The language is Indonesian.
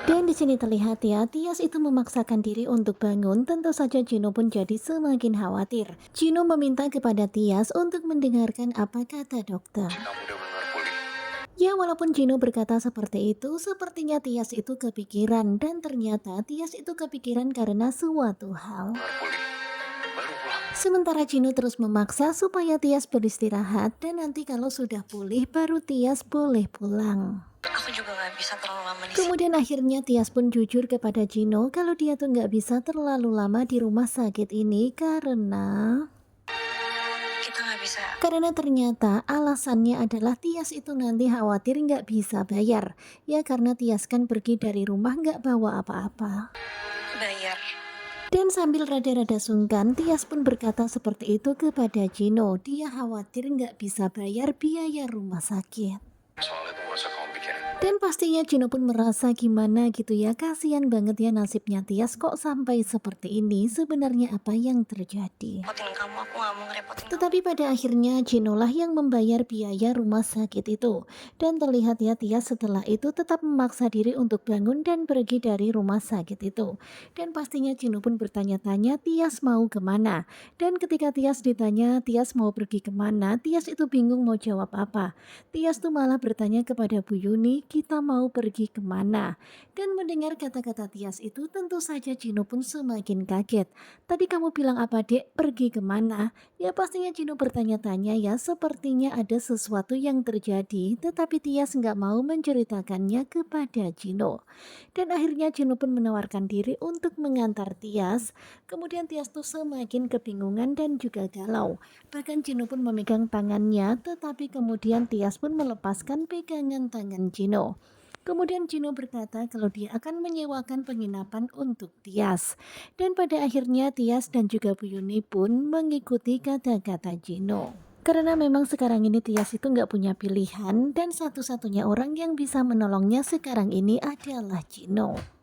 Dan di sini terlihat ya, Tias itu memaksakan diri untuk bangun. Tentu saja Gino pun jadi semakin khawatir. Gino meminta kepada Tias untuk mendengarkan apa kata dokter. Kamu udah benar pulih. Ya, walaupun Gino berkata seperti itu, sepertinya Tias itu kepikiran. Dan ternyata Tias itu kepikiran karena suatu hal. Benar pulih. Baru pulang. Sementara Gino terus memaksa supaya Tias beristirahat. Dan nanti kalau sudah pulih, baru Tias boleh pulang. Aku juga nggak bisa terlalu lama di sini. Kemudian akhirnya Tias pun jujur kepada Gino kalau dia tuh nggak bisa terlalu lama di rumah sakit ini Kita nggak bisa karena ternyata alasannya adalah Tias itu nanti khawatir nggak bisa bayar. Ya karena Tias kan pergi dari rumah nggak bawa apa-apa. bayar. Dan sambil rada-rada sungkan, Tias pun berkata seperti itu kepada Gino. Dia khawatir nggak bisa bayar biaya rumah sakit. Soal itu gak usah kamu pikirin. Dan pastinya Gino pun merasa gimana gitu ya, kasihan banget ya nasibnya Tias kok sampai seperti ini, sebenarnya apa yang terjadi. Repotin kamu, aku nggak mau ngerepotin kamu. Tetapi pada akhirnya Gino lah yang membayar biaya rumah sakit itu. Dan terlihat ya Tias setelah itu tetap memaksa diri untuk bangun dan pergi dari rumah sakit itu. Dan pastinya Gino pun bertanya-tanya Tias mau kemana. Dan ketika Tias ditanya Tias mau pergi kemana, Tias itu bingung mau jawab apa. Tias tuh malah bertanya kepada Bu Yuni, kita mau pergi kemana? Dan mendengar kata-kata Tias itu tentu saja Gino pun semakin kaget. Tadi kamu bilang apa dek, pergi kemana? Ya pastinya Gino bertanya-tanya ya, sepertinya ada sesuatu yang terjadi, tetapi Tias nggak mau menceritakannya kepada Gino. Dan akhirnya Gino pun menawarkan diri untuk mengantar Tias. Kemudian Tias tuh semakin kebingungan dan juga galau. Bahkan Gino pun memegang tangannya, tetapi kemudian Tias pun melepaskan pegangan tangan Gino. Kemudian Gino berkata kalau dia akan menyewakan penginapan untuk Tias. Dan pada akhirnya Tias dan juga Bu Yuni pun mengikuti kata-kata Gino. Karena memang sekarang ini Tias itu nggak punya pilihan dan satu-satunya orang yang bisa menolongnya sekarang ini adalah Gino.